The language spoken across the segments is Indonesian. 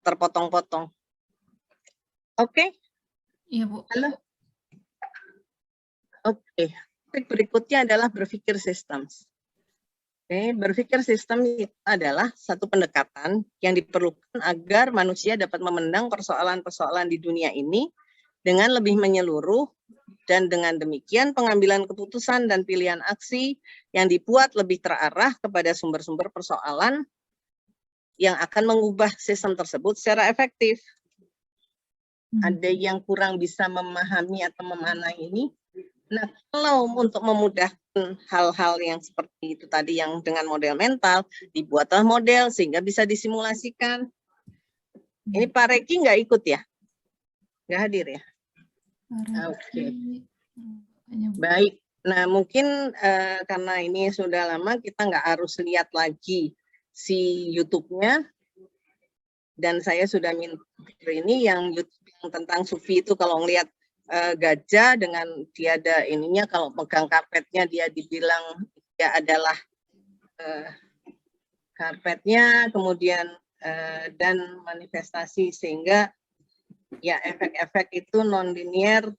terpotong-potong. Oke? Iya, Bu. Halo? Oke. Topik berikutnya adalah berpikir systems. Oke, berpikir sistem itu adalah satu pendekatan yang diperlukan agar manusia dapat memandang persoalan-persoalan di dunia ini dengan lebih menyeluruh, dan dengan demikian pengambilan keputusan dan pilihan aksi yang dibuat lebih terarah kepada sumber-sumber persoalan yang akan mengubah sistem tersebut secara efektif. Ada yang kurang bisa memahami atau memanai ini? Nah, kalau untuk memudahkan hal-hal yang seperti itu tadi yang dengan model mental, dibuatlah model sehingga bisa disimulasikan. Ini Pak Reki nggak ikut ya? Nggak hadir ya? Oke. Baik. Nah, mungkin karena ini sudah lama, kita nggak harus lihat lagi si YouTube-nya. Dan saya sudah minta ini yang YouTube yang tentang Sufi itu kalau ngelihat gajah dengan dia ada ininya, kalau pegang karpetnya dia dibilang dia adalah karpetnya, kemudian dan manifestasi, sehingga ya efek-efek itu non-linear,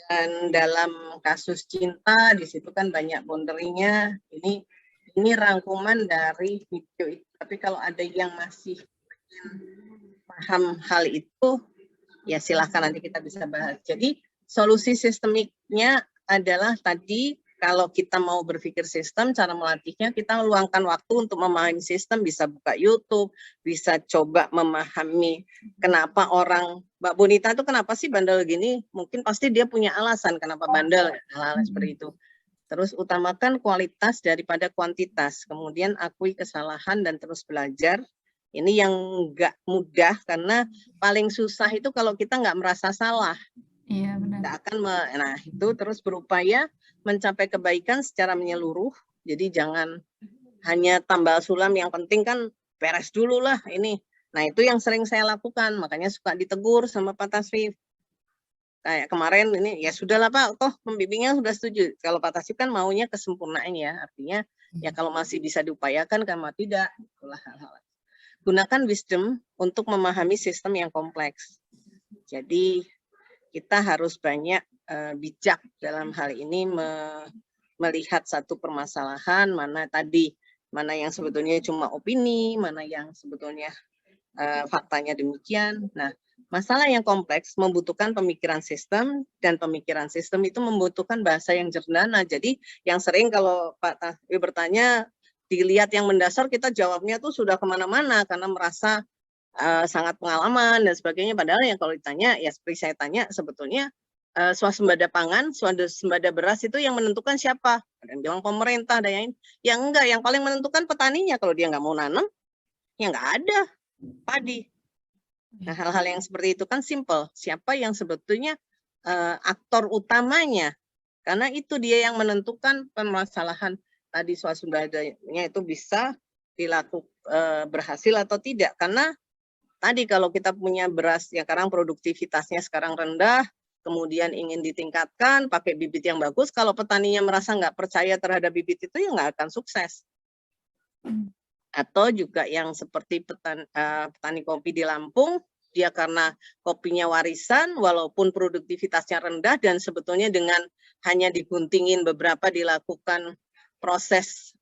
dan dalam kasus cinta di situ kan banyak boundary-nya. Ini rangkuman dari video itu, tapi kalau ada yang masih paham hal itu, ya silahkan nanti kita bisa bahas. Jadi solusi sistemiknya adalah tadi, kalau kita mau berpikir sistem, cara melatihnya kita meluangkan waktu untuk memahami sistem, bisa buka YouTube, bisa coba memahami kenapa orang, Mbak Bonita itu kenapa sih bandel gini, mungkin pasti dia punya alasan kenapa bandel, hal-hal seperti itu. Terus utamakan kualitas daripada kuantitas, kemudian akui kesalahan dan terus belajar. Ini yang nggak mudah, karena paling susah itu kalau kita nggak merasa salah. Iya, benar. Nggak akan, nah itu terus berupaya mencapai kebaikan secara menyeluruh. Jadi jangan hanya tambal sulam, yang penting kan beres dulu lah ini. Nah itu yang sering saya lakukan, makanya suka ditegur sama Pak Tasrif. Kayak kemarin ini, ya sudahlah Pak, toh pembimbingnya sudah setuju. Kalau Pak Tasrif kan maunya kesempurnaan ya, artinya ya kalau masih bisa diupayakan, kalau tidak, itulah hal-hal. Gunakan wisdom untuk memahami sistem yang kompleks. Jadi kita harus banyak bijak dalam hal ini, melihat satu permasalahan, mana yang sebetulnya cuma opini, mana yang sebetulnya faktanya demikian. Nah, masalah yang kompleks membutuhkan pemikiran sistem, dan pemikiran sistem itu membutuhkan bahasa yang jernana. Jadi yang sering kalau Pak Tasrif bertanya, dilihat yang mendasar, kita jawabnya tuh sudah kemana-mana karena merasa sangat pengalaman dan sebagainya. Padahal yang kalau ditanya, ya seperti saya tanya, sebetulnya swasembada pangan, swasembada beras itu yang menentukan siapa? Ada yang bilang pemerintah, ada yang enggak, yang paling menentukan petaninya. Kalau dia nggak mau nanam, ya nggak ada padi. Nah, hal-hal yang seperti itu kan simple. Siapa yang sebetulnya aktor utamanya? Karena itu dia yang menentukan permasalahan tadi swasembadanya itu bisa dilakukan berhasil atau tidak. Karena tadi kalau kita punya beras yang sekarang produktivitasnya sekarang rendah, kemudian ingin ditingkatkan, pakai bibit yang bagus, kalau petaninya merasa nggak percaya terhadap bibit itu, ya nggak akan sukses. Atau juga yang seperti petani kopi di Lampung, dia karena kopinya warisan, walaupun produktivitasnya rendah, dan sebetulnya dengan hanya diguntingin beberapa, dilakukan proses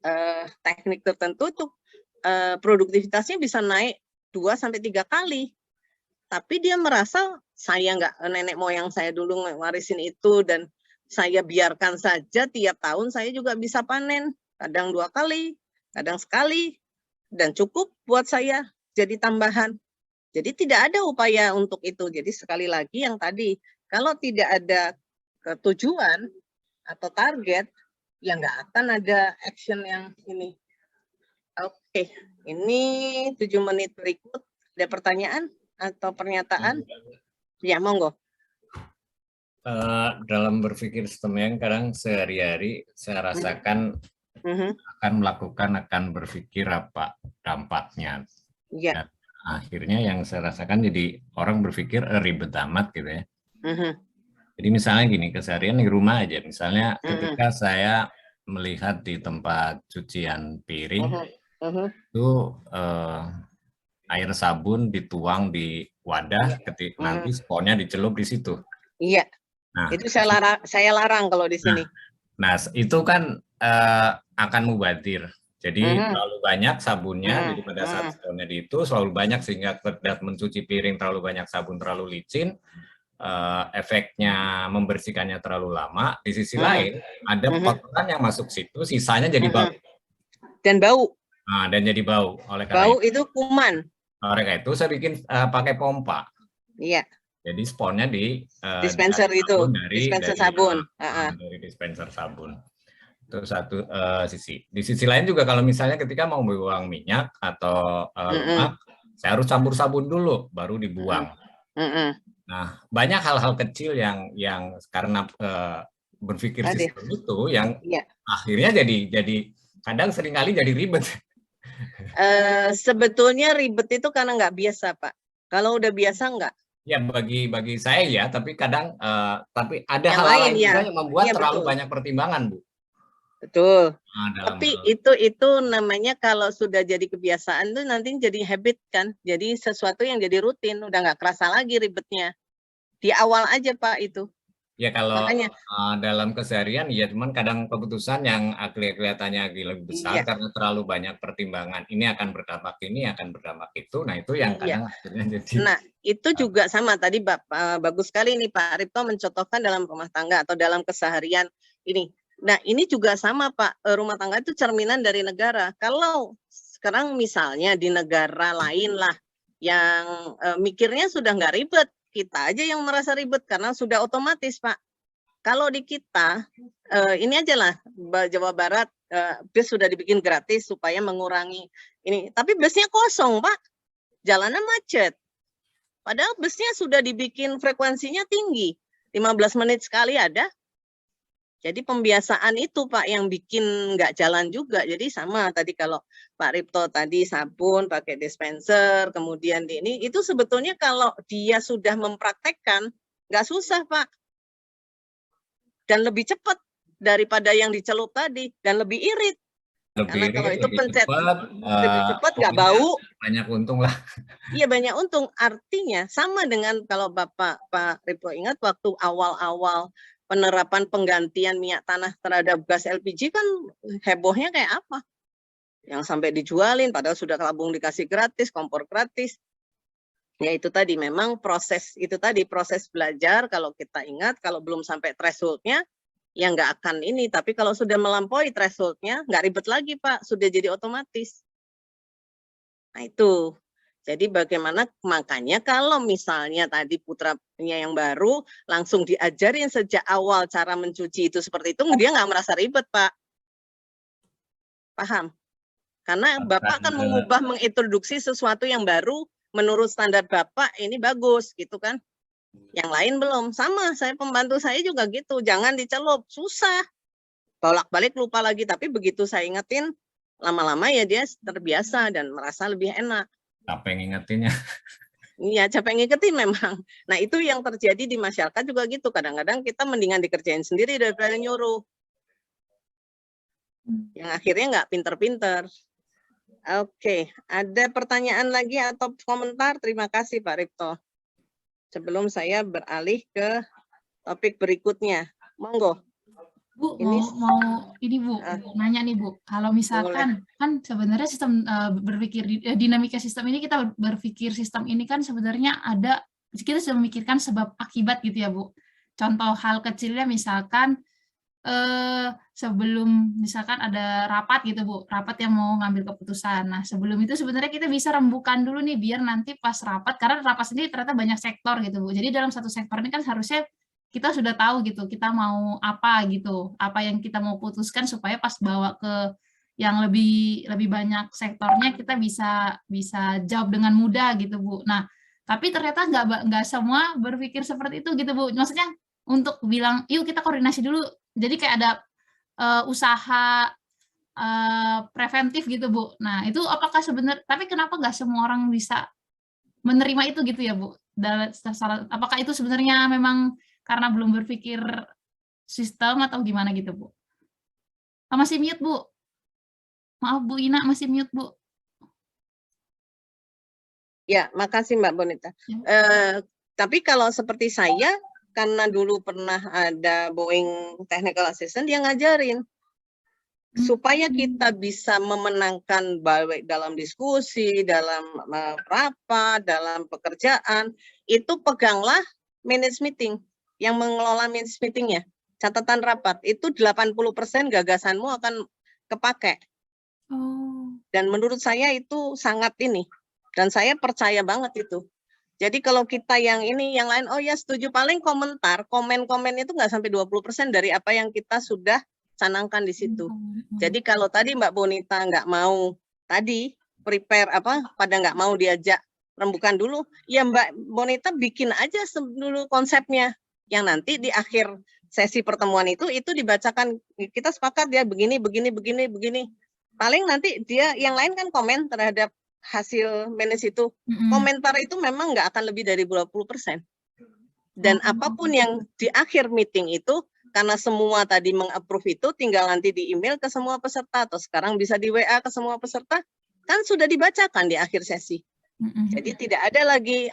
teknik tertentu, tuh produktivitasnya bisa naik 2-3 kali. Tapi dia merasa, saya nggak, nenek moyang saya dulu warisin itu, dan saya biarkan saja, tiap tahun saya juga bisa panen, kadang 2 kali, kadang sekali, dan cukup buat saya jadi tambahan. Jadi tidak ada upaya untuk itu. Jadi sekali lagi yang tadi, kalau tidak ada tujuan atau target, ya nggak akan ada action yang ini. Oke, ini 7 menit berikut. Ada pertanyaan atau pernyataan? Ya, monggo. Dalam berpikir sistem yang kadang sehari-hari saya rasakan akan berpikir apa dampaknya. Ya. Dan akhirnya yang saya rasakan jadi orang berpikir ribet amat gitu ya. Jadi misalnya gini, keseharian di rumah aja, misalnya ketika saya melihat di tempat cucian piring itu air sabun dituang di wadah, nanti sponnya dicelup di situ. Iya, Nah, itu saya larang kalau di sini. Nah, itu kan akan mubadir. Jadi terlalu banyak sabunnya, jadi pada saat sponnya itu selalu banyak sehingga terlihat mencuci piring terlalu banyak sabun, terlalu licin, efeknya membersihkannya terlalu lama. Di sisi lain, ada kotoran yang masuk situ, sisanya jadi bau. Dan bau. Nah, dan jadi bau. Bau itu kuman. Oleh karena itu saya bikin pakai pompa. Iya. Jadi sponnya di dispenser itu, dispenser sabun. Dari dispenser sabun. Itu satu sisi. Di sisi lain juga kalau misalnya ketika mau buang minyak atau lemak, saya harus campur sabun dulu, baru dibuang. Nah, banyak hal-hal kecil yang karena berpikir sistem itu yang akhirnya jadi kadang seringkali jadi ribet. Sebetulnya ribet itu karena nggak biasa, Pak. Kalau udah biasa nggak. Ya bagi saya ya, tapi kadang tapi ada hal lain juga yang membuat terlalu banyak pertimbangan, Bu. Betul. Tapi itu namanya kalau sudah jadi kebiasaan tuh nanti jadi habit kan. Jadi sesuatu yang jadi rutin, udah nggak kerasa lagi ribetnya. Di awal aja Pak itu. Ya kalau dalam keseharian ya cuman kadang keputusan yang kelihatannya lebih besar karena terlalu banyak pertimbangan. Ini akan berdampak ini, akan berdampak itu. Nah itu yang kadang akhirnya jadi. Nah itu juga sama tadi bagus sekali nih Pak Ripto mencontohkan dalam rumah tangga atau dalam keseharian ini. Nah ini juga sama Pak, rumah tangga itu cerminan dari negara. Kalau sekarang misalnya di negara lain lah yang mikirnya sudah nggak ribet, kita aja yang merasa ribet karena sudah otomatis Pak. Kalau di kita, ini aja lah Jawa Barat, bus sudah dibikin gratis supaya mengurangi ini. Tapi busnya kosong Pak, jalanan macet. Padahal busnya sudah dibikin frekuensinya tinggi, 15 menit sekali ada. Jadi pembiasaan itu Pak yang bikin nggak jalan juga. Jadi sama tadi kalau Pak Ripto tadi sabun pakai dispenser, kemudian ini itu sebetulnya kalau dia sudah mempraktekkan nggak susah Pak. Dan lebih cepat daripada yang dicelup tadi dan lebih irit. Karena kalau itu pencet lebih cepat nggak bau. Banyak untung lah. Iya banyak untung. Artinya sama dengan kalau Pak Ripto ingat waktu awal-awal penerapan penggantian minyak tanah terhadap gas LPG kan hebohnya kayak apa? Yang sampai dijualin padahal sudah kelabung dikasih gratis, kompor gratis. Ya itu tadi memang proses belajar kalau kita ingat kalau belum sampai thresholdnya ya nggak akan ini. Tapi kalau sudah melampaui thresholdnya nggak ribet lagi Pak, sudah jadi otomatis. Nah itu. Jadi bagaimana makanya kalau misalnya tadi putranya yang baru langsung diajarin sejak awal cara mencuci itu seperti itu, dia nggak merasa ribet Pak. Paham? Karena Bapak kan mengintroduksi sesuatu yang baru menurut standar Bapak ini bagus gitu kan. Yang lain belum. Sama, pembantu saya juga gitu. Jangan dicelup, susah. Bolak-balik lupa lagi, tapi begitu saya ingetin, lama-lama ya dia terbiasa dan merasa lebih enak. Capek ngingetinnya. Iya, capek ngingetin memang. Nah, itu yang terjadi di masyarakat juga gitu. Kadang-kadang kita mendingan dikerjain sendiri daripada nyuruh. Yang akhirnya nggak pinter-pinter. Oke, ada pertanyaan lagi atau komentar? Terima kasih Pak Ripto. Sebelum saya beralih ke topik berikutnya. Monggo. Bu, mau ini Bu, nanya nih Bu, kalau misalkan kan sebenarnya sistem dinamika sistem ini kita berpikir sistem ini kan sebenarnya kita sudah memikirkan sebab akibat gitu ya Bu. Contoh hal kecilnya misalkan sebelum misalkan ada rapat gitu Bu, rapat yang mau ngambil keputusan. Nah sebelum itu sebenarnya kita bisa rembukan dulu nih biar nanti pas rapat, karena rapat sendiri ternyata banyak sektor gitu Bu. Jadi dalam satu sektor ini kan harusnya kita sudah tahu gitu, kita mau apa gitu, apa yang kita mau putuskan supaya pas bawa ke yang lebih banyak sektornya kita bisa jawab dengan mudah gitu Bu. Nah, tapi ternyata nggak semua berpikir seperti itu gitu Bu. Maksudnya untuk bilang, yuk kita koordinasi dulu. Jadi kayak ada usaha preventif gitu Bu. Nah, itu apakah sebenarnya, tapi kenapa nggak semua orang bisa menerima itu gitu ya Bu? Apakah itu sebenarnya memang karena belum berpikir sistem atau gimana gitu Bu? Masih mute Bu. Maaf Bu Ina, masih mute Bu. Ya, makasih Mbak Bonita. Tapi kalau seperti saya, karena dulu pernah ada Boeing Technical Assistant, dia ngajarin supaya kita bisa memenangkan baik dalam diskusi, dalam rapat, dalam pekerjaan, itu peganglah manage meeting, yang mengelola manage meetingnya. Catatan rapat, itu 80% gagasanmu akan kepake. Dan menurut saya itu sangat ini. Dan saya percaya banget itu. Jadi kalau kita yang ini, yang lain, oh ya setuju, paling komentar, komen-komen itu nggak sampai 20% dari apa yang kita sudah canangkan di situ. Jadi kalau tadi Mbak Bonita nggak mau tadi prepare pada nggak mau diajak rembukan dulu, ya Mbak Bonita bikin aja dulu konsepnya, yang nanti di akhir sesi pertemuan itu dibacakan, kita sepakat ya begini. Paling nanti dia yang lain kan komen terhadap hasil manage itu. Komentar itu memang nggak akan lebih dari 20%. Dan apapun yang di akhir meeting itu, karena semua tadi meng-approve itu, tinggal nanti di email ke semua peserta, atau sekarang bisa di WA ke semua peserta, kan sudah dibacakan di akhir sesi. Jadi tidak ada lagi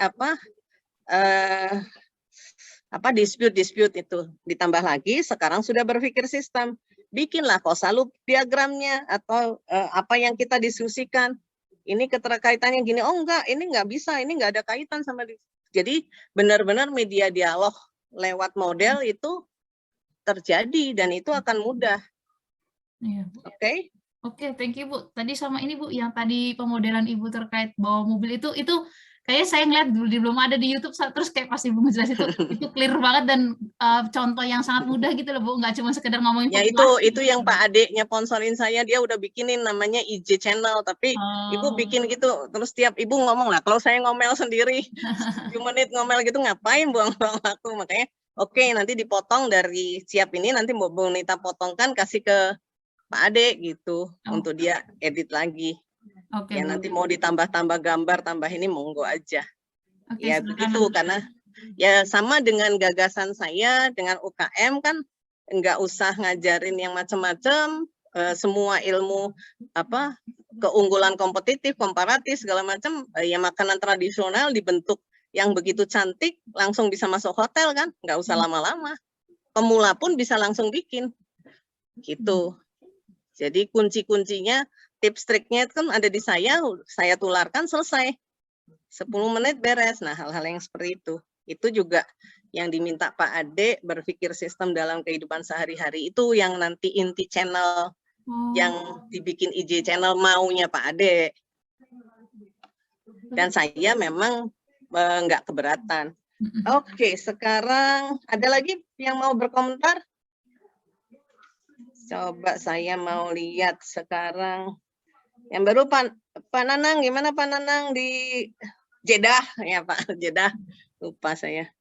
dispute itu. Ditambah lagi, sekarang sudah berpikir sistem. Bikinlah causal loop diagramnya, atau apa yang kita diskusikan. Ini keterkaitannya gini, oh enggak, ini enggak bisa, ini enggak ada kaitan sama. Jadi benar-benar media dialog lewat model itu terjadi dan itu akan mudah. Iya. Oke. Oke, thank you Bu. Tadi sama ini Bu, yang tadi pemodelan Ibu terkait bawa mobil itu kayaknya saya ngeliat dulu belum ada di YouTube, terus kayak pas Ibu ngejelasin itu clear banget dan contoh yang sangat mudah gitu loh Bu, nggak cuma sekedar ngomongin ya itu yang Pak adeknya sponsorin saya, dia udah bikinin namanya IG channel, tapi Ibu bikin gitu, terus tiap Ibu ngomong lah, kalau saya ngomel sendiri 7 menit ngomel gitu ngapain buang-buang waktu, makanya oke, nanti dipotong dari siap ini, nanti Mbak Bonita potongkan kasih ke Pak Ade gitu, untuk dia edit lagi. Ya nanti mau ditambah-tambah gambar, tambah ini monggo aja. Ya begitu, karena ya sama dengan gagasan saya dengan UKM kan nggak usah ngajarin yang macam-macam, semua ilmu keunggulan kompetitif, komparatif segala macam, ya makanan tradisional dibentuk yang begitu cantik langsung bisa masuk hotel kan, nggak usah lama-lama. Pemula pun bisa langsung bikin, gitu. Jadi kunci-kuncinya, tips triknya kan ada di saya tularkan selesai. 10 menit beres. Nah, hal-hal yang seperti itu juga yang diminta Pak Ade berpikir sistem dalam kehidupan sehari-hari, itu yang nanti inti channel yang dibikin IG channel maunya Pak Ade. Dan saya memang nggak keberatan. Oke, sekarang ada lagi yang mau berkomentar? Coba saya mau lihat sekarang. Yang baru Pak Nanang, gimana Pak Nanang di Jeddah? Ya Pak, Jeddah. Lupa saya.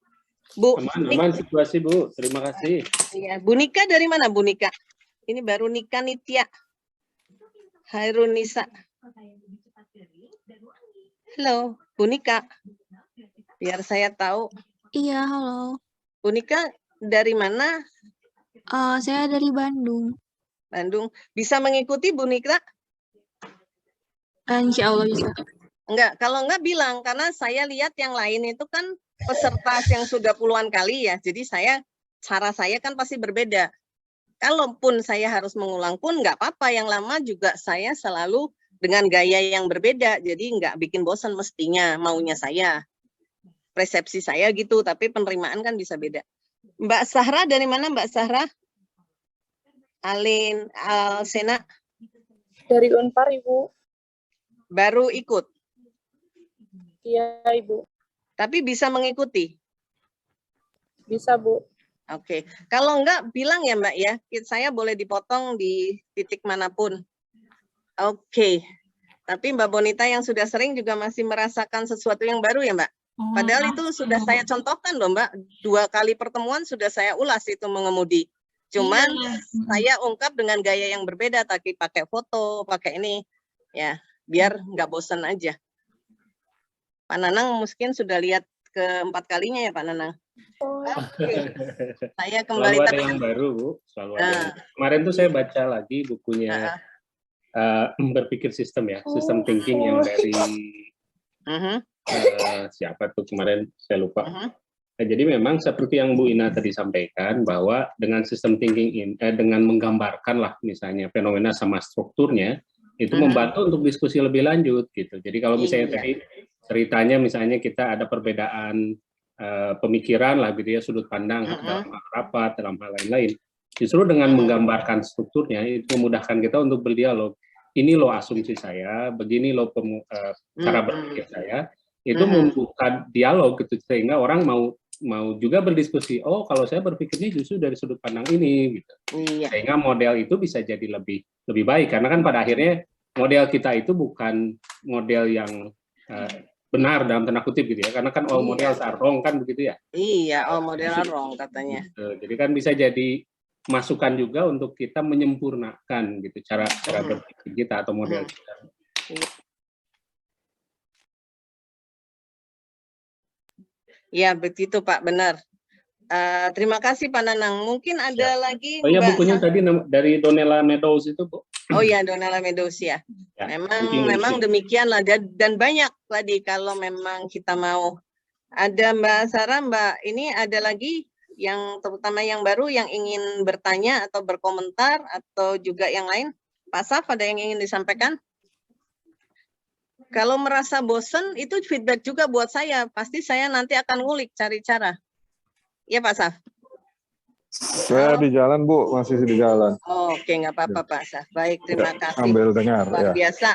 Bu. Aman situasi Bu, terima kasih. Iya, Bu Nika dari mana Bu Nika? Ini baru Nika Nitya. Hairunisa. Halo, Bu Nika. Biar saya tahu. Iya, halo. Bu Nika dari mana? Saya dari Bandung. Bandung. Bisa mengikuti Bu Nika? Insya Allah bisa. Enggak, kalau enggak bilang, karena saya lihat yang lain itu kan peserta yang sudah puluhan kali ya. Jadi cara saya kan pasti berbeda. Kalaupun saya harus mengulang pun enggak apa-apa. Yang lama juga saya selalu dengan gaya yang berbeda. Jadi enggak bikin bosan mestinya, maunya saya. Persepsi saya gitu, tapi penerimaan kan bisa beda. Mbak Sahra dari mana Mbak Sahra? Alin Alsena? Dari Unpar, Ibu. Baru ikut? Iya, Ibu. Tapi bisa mengikuti? Bisa, Bu. Oke. Kalau enggak, bilang ya Mbak ya. Saya boleh dipotong di titik manapun. Oke. Tapi Mbak Bonita yang sudah sering juga masih merasakan sesuatu yang baru ya Mbak? Padahal itu sudah saya contohkan loh Mbak. 2 kali pertemuan sudah saya ulas itu mengemudi. Cuman saya ungkap dengan gaya yang berbeda, tapi pakai foto, pakai ini. Ya, biar nggak bosan aja. Pak Nanang mungkin sudah lihat ke-4 kalinya ya Pak Nanang. Oke. Saya kembali selalu ada yang baru Bu. Selalu ada. Kemarin tuh saya baca lagi bukunya berpikir sistem ya, sistem thinking yang dari siapa tuh kemarin saya lupa. Mhm. Nah, jadi memang seperti yang Bu Ina tadi sampaikan bahwa dengan sistem thinking dengan menggambarkan lah misalnya fenomena sama strukturnya itu membantu untuk diskusi lebih lanjut gitu. Jadi kalau misalnya Iya. tadi ceritanya misalnya kita ada perbedaan pemikiran lah gitu ya, sudut pandang dalam hal rapat, dalam hal lain-lain. Justru dengan menggambarkan strukturnya itu memudahkan kita untuk berdialog. Ini loh asumsi saya, begini loh cara berpikir saya. Itu membuka dialog gitu sehingga orang mau juga berdiskusi. Oh, kalau saya berpikirnya justru dari sudut pandang ini gitu. Iya. Sehingga model itu bisa jadi lebih baik karena kan pada akhirnya model kita itu bukan model yang benar dalam tanda kutip gitu ya. Karena kan all models are wrong kan begitu ya. Iya, all model are wrong katanya. Jadi kan bisa jadi masukan juga untuk kita menyempurnakan gitu cara berpikir kita atau model kita. Ya, begitu Pak, benar. Terima kasih Pak Nanang. Mungkin ada lagi Oh ya, Mbak bukunya tadi dari Donella Meadows itu, Bu. Oh ya, Donella Meadows ya. Ya, Memang demikianlah dan banyak tadi kalau memang kita mau. Ada Mbak Sarah, Mbak, ini ada lagi yang terutama yang baru yang ingin bertanya atau berkomentar atau juga yang lain. Pak Saf, ada yang ingin disampaikan? Kalau merasa bosen itu feedback juga buat saya. Pasti saya nanti akan ngulik cari cara. Ya Pak Saf? Saya di jalan, Bu. Masih di jalan. Oke, nggak apa-apa Pak Saf. Baik, terima kasih. Sambil dengar. Luar Ya. biasa.